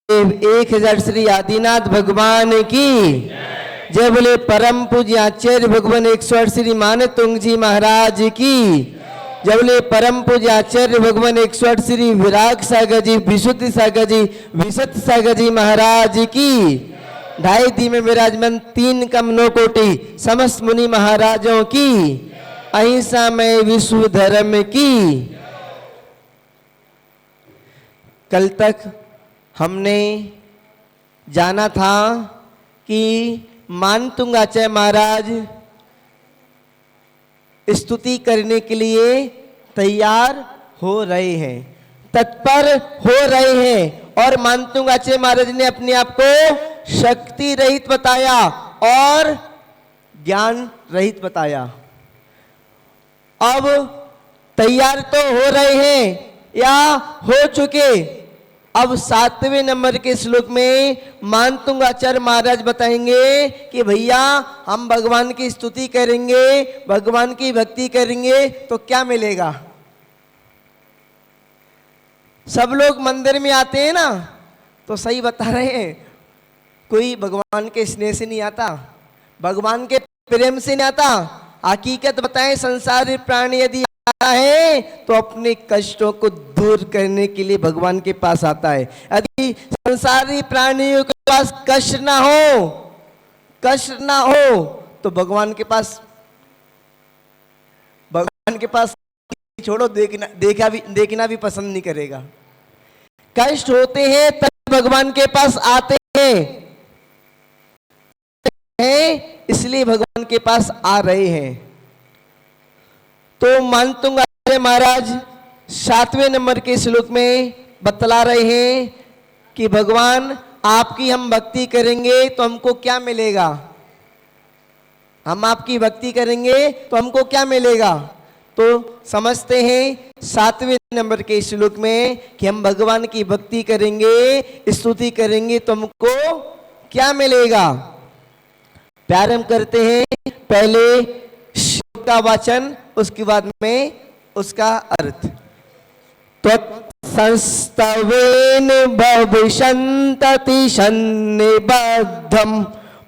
एक हजार श्री आदिनाथ भगवान की जय। बोले परम पूज्य आचार्य भगवान 108 श्री मान तुंग जी महाराज की जय। बोले परम पूज्य आचार्य भगवान 108 श्री विराग सागर जी, विशुद्ध सागर जी, विशुद्ध सागर जी महाराज की। ढाई दी में विराजमान 3 कम 9 कोटि समस्त मुनि महाराजों की अहिंसा में विश्व धर्म की। कल तक हमने जाना था कि मानतुंग आचार्य महाराज स्तुति करने के लिए तैयार हो रहे हैं, तत्पर हो रहे हैं। और मानतुंग आचार्य महाराज ने अपने आप को शक्ति रहित बताया और ज्ञान रहित बताया। अब तैयार तो हो रहे हैं या हो चुके। अब 7वें नंबर के श्लोक में मानतुंग आचार्य महाराज बताएंगे कि भैया हम भगवान की स्तुति करेंगे, भगवान की भक्ति करेंगे तो क्या मिलेगा। सब लोग मंदिर में आते हैं ना, तो सही बता रहे हैं, कोई भगवान के स्नेह से नहीं आता, भगवान के प्रेम से नहीं आता। हकीकत बताएं, संसारी प्राणी यदि है तो अपने कष्टों को दूर करने के लिए भगवान के पास आता है। यदि संसारी प्राणियों के पास कष्ट ना हो तो भगवान के पास छोड़ो, देखना भी पसंद नहीं करेगा। कष्ट होते हैं तब भगवान के पास आते हैं, इसलिए भगवान के पास आ रहे हैं। तो मानतुंग आचार्य महाराज 7वें नंबर के श्लोक में बतला रहे हैं कि भगवान आपकी हम भक्ति करेंगे तो हमको क्या मिलेगा। हम आपकी भक्ति करेंगे तो हमको क्या मिलेगा। तो समझते हैं 7वें नंबर के श्लोक में कि हम भगवान की भक्ति करेंगे, स्तुति करेंगे तो हमको क्या मिलेगा। प्रारंभ करते हैं पहले श्लोक का वाचन, उसके बाद में उसका अर्थ। त्वत्संस्तवेन भविष्यन्ति सन्निबद्धं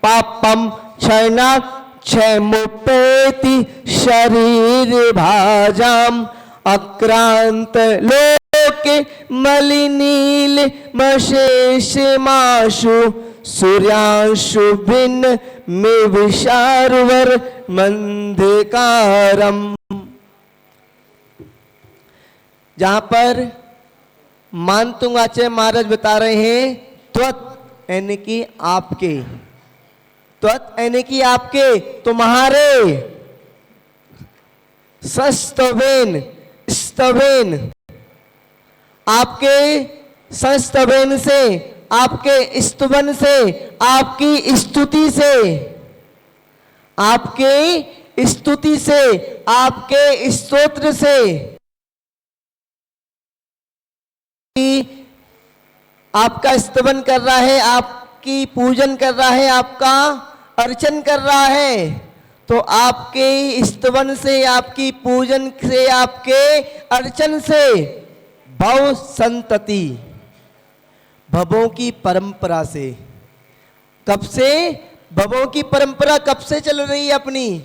पापं क्षणात् क्षयमुपेति शरीर भाजाम अक्रांत लोके मलिनील मशेषमाशु सूर्यांशु भिन्न में विशारवर मंधकारम। जहां पर मानतुंग आचार्य महाराज बता रहे हैं त्वत् यानी कि आपके, त्वत् यानी कि आपके, तुम्हारे, सस्तवेन स्तवेन, आपके संस्तवेन से, आपके स्तवन से, आपकी स्तुति से, आपके स्तुति से, आपके स्तोत्र से, आपका स्तवन कर रहा है, आपकी पूजन कर रहा है, आपका अर्चन कर रहा है। तो आपके स्तवन से, आपकी पूजन से, आपके अर्चन से भव संतति, भवों की परंपरा से। कब से? भवों की परंपरा कब से चल रही है अपनी।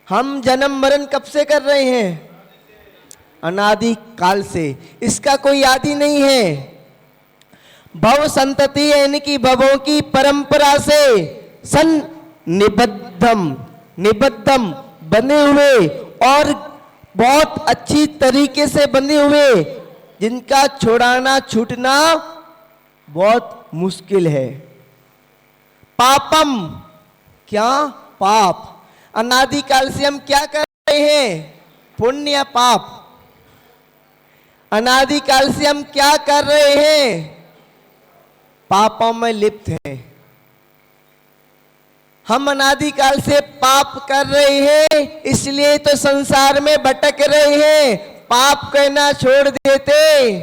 हम जन्म मरण कब से कर रहे हैं? अनादि काल से, इसका कोई आदि नहीं है। भव संतति यानी कि भवों की परंपरा से सन निबद्धम बने हुए और बहुत अच्छी तरीके से बने हुए, जिनका छुड़ाना छूटना बहुत मुश्किल है। पापम, क्या? पाप। अनादि काल से हम क्या कर रहे हैं? पुण्य या पाप? अनादि काल से हम क्या कर रहे हैं? पापों में लिप्त हैं। हम अनादि काल से पाप कर रहे हैं, इसलिए तो संसार में भटक रहे हैं। पाप करना छोड़ देते,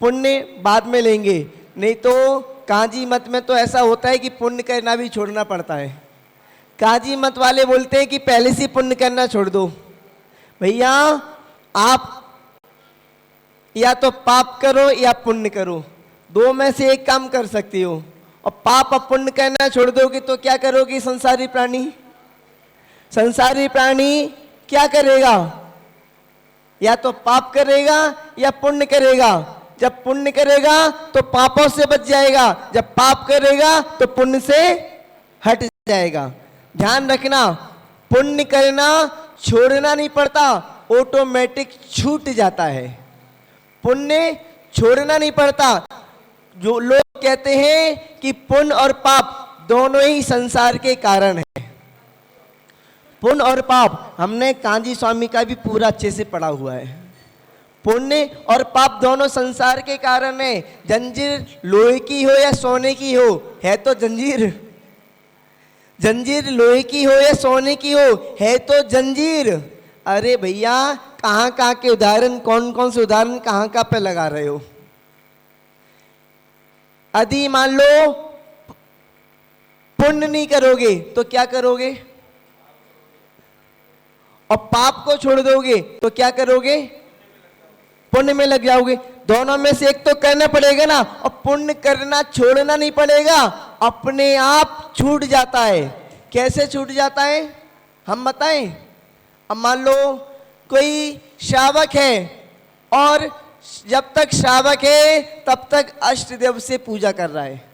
पुण्य बाद में लेंगे। नहीं तो काजी मत में तो ऐसा होता है कि पुण्य करना भी छोड़ना पड़ता है। काजी मत वाले बोलते हैं कि पहले से पुण्य करना छोड़ दो। भैया आप या तो पाप करो या पुण्य करो, दो में से एक काम कर सकती हो। और पाप और पुण्य करना छोड़ दोगे तो क्या करोगी संसारी प्राणी? संसारी प्राणी क्या करेगा? या तो पाप करेगा या पुण्य करेगा। जब पुण्य करेगा तो पापों से बच जाएगा, जब पाप करेगा तो पुण्य से हट जाएगा। ध्यान रखना, पुण्य करना छोड़ना नहीं पड़ता, ऑटोमेटिक छूट जाता है। पुण्य छोड़ना नहीं पड़ता। जो लोग कहते हैं कि पुण्य और पाप दोनों ही संसार के कारण है। पुण्य और पाप हमने कांजी स्वामी का भी पूरा अच्छे से पढ़ा हुआ है। पुण्य और पाप दोनों संसार के कारण है। जंजीर लोहे की हो या सोने की हो, है तो जंजीर। जंजीर लोहे की हो या सोने की हो, है तो जंजीर। अरे भैया, कहाँ कहाँ के उदाहरण, कौन कौन से उदाहरण कहाँ कहाँ पे लगा रहे हो? यदि मान लो पुण्य नहीं करोगे तो क्या करोगे? और पाप को छोड़ दोगे तो क्या करोगे? पुण्य में लग जाओगे। दोनों में से एक तो करना पड़ेगा ना। और पुण्य करना छोड़ना नहीं पड़ेगा, अपने आप छूट जाता है। कैसे छूट जाता है हम बताएं? अब मान लो कोई श्रावक है और जब तक श्रावक है तब तक अष्टदेव से पूजा कर रहा है।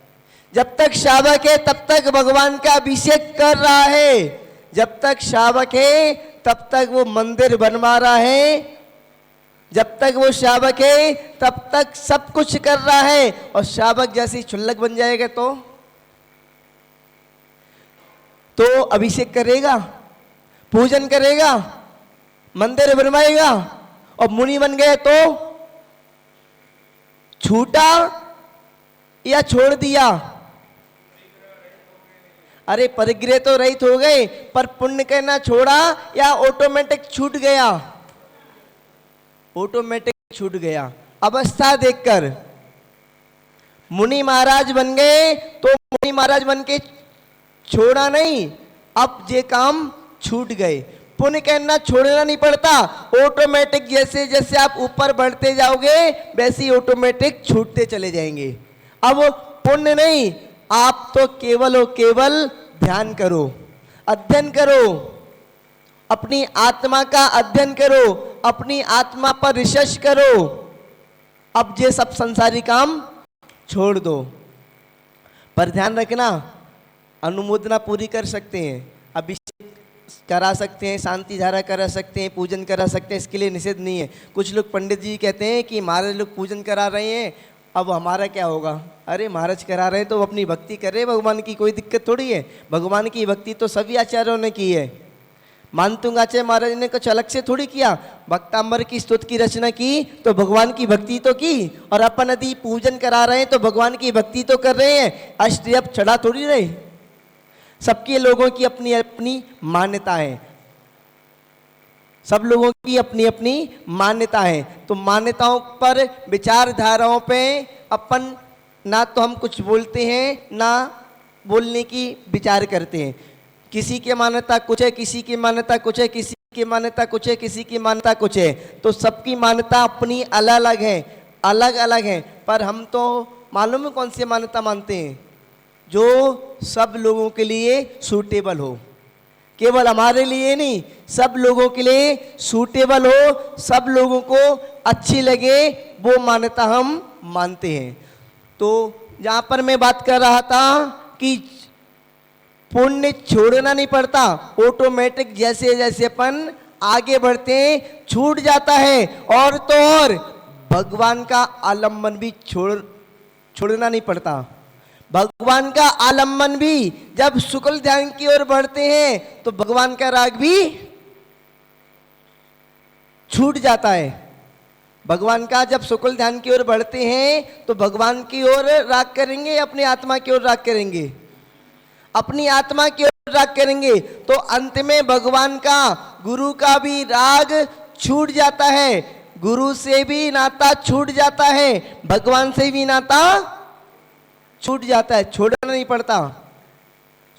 जब तक श्रावक है तब तक भगवान का अभिषेक कर रहा है। जब तक श्रावक है तब तक वो मंदिर बनवा रहा है। जब तक वो श्रावक है तब तक सब कुछ कर रहा है। और श्रावक जैसे क्षुल्लक बन जाएगा तो अभिषेक करेगा, पूजन करेगा, मंदिर बनवाएगा। और मुनि बन गए तो छूटा या छोड़ दिया? अरे परिग्रह तो रहित हो गए, पर पुण्य करना छोड़ा या ऑटोमेटिक छूट गया? ऑटोमेटिक छूट गया। अवस्था देखकर मुनि महाराज बन गए तो मुनि महाराज बन के छोड़ा नहीं, अब ये काम छूट गए। पुण्य करना छोड़ना नहीं पड़ता, ऑटोमेटिक जैसे जैसे आप ऊपर बढ़ते जाओगे वैसे ही ऑटोमेटिक छूटते चले जाएंगे। अब पुण्य नहीं, आप तो केवल और केवल ध्यान करो, अध्ययन करो, अपनी आत्मा का अध्ययन करो, अपनी आत्मा पर रिसर्च करो। अब ये सब संसारी काम छोड़ दो। पर ध्यान रखना, अनुमोदना पूरी कर सकते हैं, अभिषेक करा सकते हैं, शांति धारा करा सकते हैं, पूजन करा सकते हैं, इसके लिए निषेध नहीं है। कुछ लोग पंडित जी कहते हैं कि महाराज लोग पूजन करा रहे हैं, अब हमारा क्या होगा? अरे महाराज करा रहे तो अपनी भक्ति कर रहे भगवान की, कोई दिक्कत थोड़ी है। भगवान की भक्ति तो सभी आचार्यों ने की है। मानतुंग आचार्य महाराज ने कुछ अलग से थोड़ी किया। भक्तांबर की स्तुति की रचना की तो भगवान की भक्ति तो की, और अपन यदि पूजन करा रहे हैं तो भगवान की भक्ति तो कर रहे हैं, अष्टयाम चढ़ा थोड़ी रहे। सबके लोगों की अपनी अपनी मान्यता है, सब लोगों की अपनी अपनी मान्यता है। तो मान्यताओं पर, विचारधाराओं पे अपन ना तो हम कुछ बोलते हैं ना बोलने की विचार करते हैं। किसी की मान्यता कुछ है, किसी की मान्यता कुछ है, किसी की मान्यता कुछ है, किसी की मान्यता कुछ है। तो सबकी मान्यता अपनी अलग अलग है, अलग अलग है। पर हम तो मालूम है कौन सी मान्यता मानते हैं? जो सब लोगों के लिए सूटेबल हो, केवल हमारे लिए नहीं, सब लोगों के लिए सूटेबल हो, सब लोगों को अच्छी लगे, वो मान्यता हम मानते हैं। तो जहाँ पर मैं बात कर रहा था कि पुण्य छोड़ना नहीं पड़ता, ऑटोमेटिक जैसे जैसे अपन आगे बढ़ते हैं छूट जाता है। और तो और भगवान का आलम्बन भी छोड़ना नहीं पड़ता। भगवान का आलम्बन भी जब शुक्ल ध्यान की ओर बढ़ते हैं तो भगवान का राग भी छूट जाता है। भगवान का जब शुक्ल ध्यान की ओर बढ़ते हैं तो भगवान की ओर राग करेंगे, अपनी आत्मा की ओर राग करेंगे, अपनी आत्मा की ओर राग करेंगे। तो अंत में भगवान का, गुरु का भी राग छूट जाता है, गुरु से भी नाता छूट जाता है, भगवान से भी नाता छूट जाता है। छोड़ना नहीं पड़ता,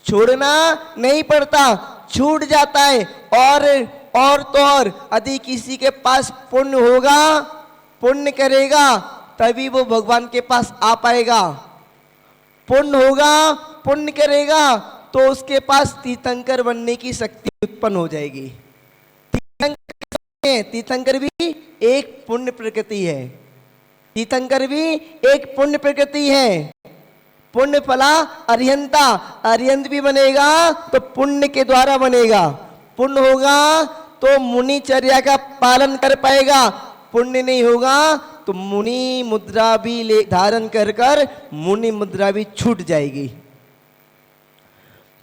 छोड़ना नहीं पड़ता, छूट जाता है। और तो और यदि किसी के पास पुण्य होगा पुण्य करेगा तभी वो भगवान के पास आ पाएगा। पुण्य होगा, पुण्य करेगा तो उसके पास तीर्थंकर बनने की शक्ति उत्पन्न हो जाएगी। तीर्थंकर भी एक पुण्य प्रकृति है। तीर्थंकर भी एक पुण्य प्रकृति है। पुण्य फला अरिहंता, अरिहंत भी बनेगा तो पुण्य के द्वारा बनेगा। पुण्य होगा तो मुनिचर्या का पालन कर पाएगा, पुण्य नहीं होगा तो मुनि मुद्रा भी ले धारण कर कर मुनि मुद्रा भी छूट जाएगी।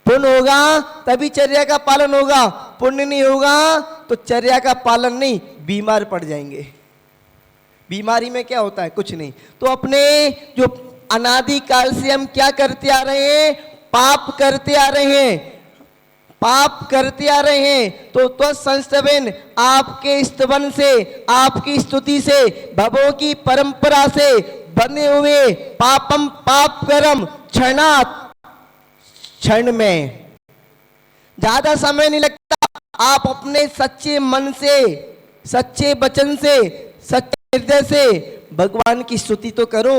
पुण्य होगा तभी चर्या का पालन होगा, पुण्य नहीं होगा तो चर्या का पालन नहीं, बीमार पड़ जाएंगे। बीमारी में क्या होता है? कुछ नहीं। तो अपने जो अनादि काल से हम क्या करते आ रहे हैं? पाप करते आ रहे हैं, पाप करते आ रहे हैं। तो संस्तवेन आपके स्तवन से, आपकी स्तुति से, भवों की परंपरा से बने हुए पापम पाप कर्म क्षणात, क्षण में, ज्यादा समय नहीं लगता। आप अपने सच्चे मन से, सच्चे वचन से, सच्चे हृदय से भगवान की स्तुति तो करो,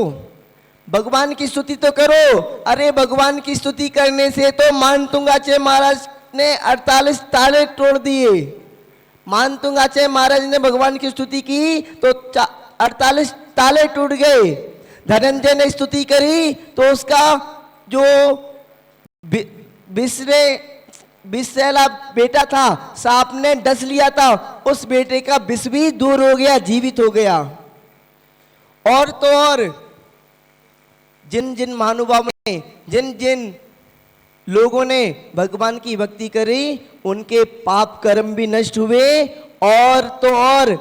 भगवान की स्तुति तो करो। अरे भगवान की स्तुति करने से तो मानतुंगाचे महाराज ने 48 ताले तोड़ दिए। मानतुंगाचे महाराज ने भगवान की स्तुति की तो 48 ताले टूट गए। धनंजय ने स्तुति करी तो उसका जो विषैला बेटा था, सांप ने डस लिया था, उस बेटे का विष भी दूर हो गया, जीवित हो गया। और तो और जिन जिन महानुभावों ने, जिन जिन लोगों ने भगवान की भक्ति करी, उनके पाप कर्म भी नष्ट हुए। और तो और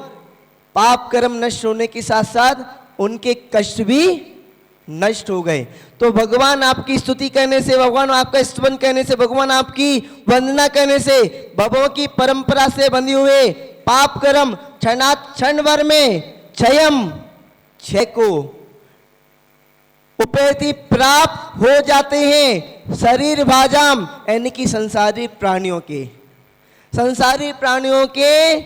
पाप कर्म नष्ट होने के साथ साथ उनके कष्ट भी नष्ट हो गए। तो भगवान आपकी स्तुति करने से, भगवान आपका स्तवन करने से, भगवान आपकी वंदना करने से, भवों की परंपरा से बंधे हुए पाप कर्म क्षण भर में क्षयम, क्षय को उपैति प्राप्त हो जाते हैं। शरीर भाजाम यानी कि संसारी प्राणियों के, संसारी प्राणियों के,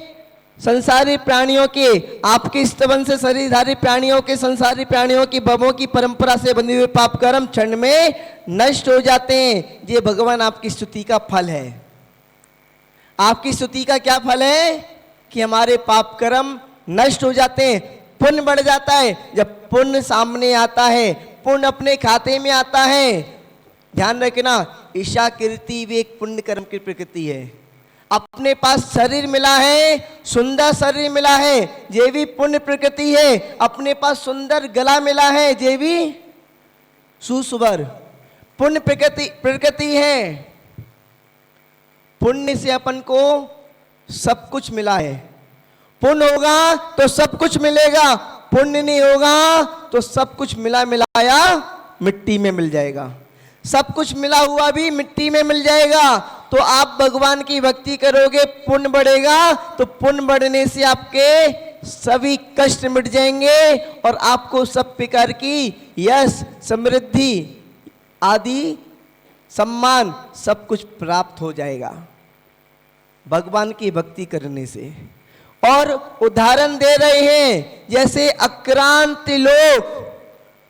संसारी प्राणियों के, आपके स्तवन से शरीरधारी प्राणियों के, संसारी प्राणियों की भवों की परंपरा से बंधे हुए पाप कर्म क्षण में नष्ट हो जाते हैं। ये भगवान आपकी स्तुति का फल है। आपकी स्तुति का क्या फल है? कि हमारे पाप कर्म नष्ट हो जाते हैं, पुण्य बढ़ जाता है। जब पुण्य सामने आता है, पुण्य अपने खाते में आता है, ध्यान रखना, ईशा कीर्ति भी एक पुण्य कर्म की प्रकृति है। अपने पास शरीर मिला है, सुंदर शरीर मिला है, ये भी पुण्य प्रकृति है। अपने पास सुंदर गला मिला है, ये भी सुसुबर पुण्य प्रकृति है। पुण्य से अपन को सब कुछ मिला है। पुण्य होगा तो सब कुछ मिलेगा, पुण्य नहीं होगा तो सब कुछ मिला मिलाया मिट्टी में मिल जाएगा। सब कुछ मिला हुआ भी मिट्टी में मिल जाएगा। तो आप भगवान की भक्ति करोगे, पुण्य बढ़ेगा, तो पुण्य बढ़ने से आपके सभी कष्ट मिट जाएंगे और आपको सब प्रकार की यश, समृद्धि आदि सम्मान सब कुछ प्राप्त हो जाएगा भगवान की भक्ति करने से। और उदाहरण दे रहे हैं, जैसे अक्रांत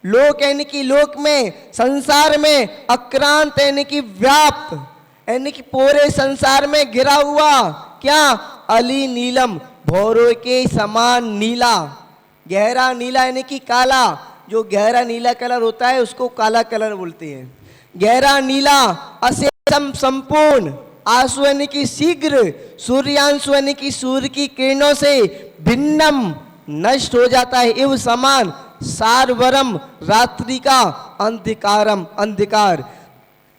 लोक यानी कि लोक में, संसार में, अक्रांत यानी कि व्याप्त यानी कि पूरे संसार में गिरा हुआ, क्या? अली नीलम, भौरों के समान नीला, गहरा नीला यानी कि काला। जो गहरा नीला कलर होता है उसको काला कलर बोलते हैं। गहरा नीला, अशेषम संपूर्ण, आंसू यानी कि शीघ्र, सूर्यांशु यानी कि सूर्य की किरणों से भिन्नम नष्ट हो जाता है, इव समान, सारवरम रात्रि का अंधकारम, अंधकार,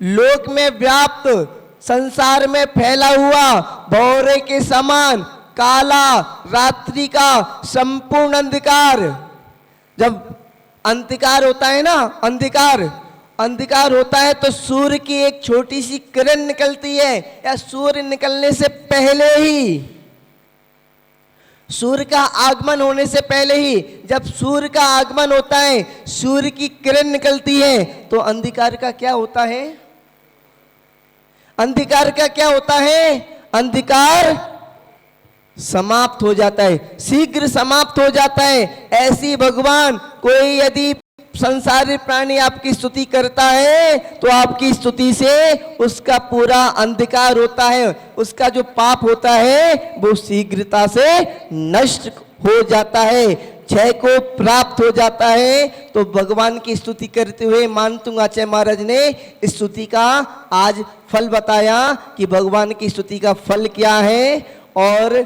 लोक में व्याप्त, संसार में फैला हुआ, भौरे के समान, काला, रात्रि का संपूर्ण अंधकार। जब अंधकार होता है ना, अंधकार होता है तो सूर्य की एक छोटी सी किरण निकलती है, या सूर्य निकलने से पहले ही, सूर्य का आगमन होने से पहले ही, जब सूर्य का आगमन होता है, सूर्य की किरण निकलती है, तो अंधकार का क्या होता है? अंधकार का क्या होता है? अंधकार समाप्त हो जाता है, शीघ्र समाप्त हो जाता है। ऐसी भगवान कोई यदि संसारी प्राणी आपकी स्तुति करता है तो आपकी स्तुति से उसका पूरा अंधकार होता है, उसका जो पाप होता है वो शीघ्रता से नष्ट हो जाता है, क्षय को प्राप्त हो जाता है। तो भगवान की स्तुति करते हुए मानतुंग आचार्य महाराज ने स्तुति का आज फल बताया कि भगवान की स्तुति का फल क्या है और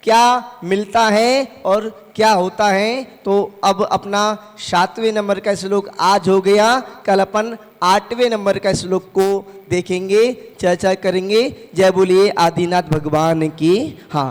क्या मिलता है और क्या होता है। तो अब अपना 7वें नंबर का श्लोक आज हो गया, कल अपन 8वें नंबर का श्लोक को देखेंगे, चर्चा करेंगे। जय बोलिए आदिनाथ भगवान की। हाँ।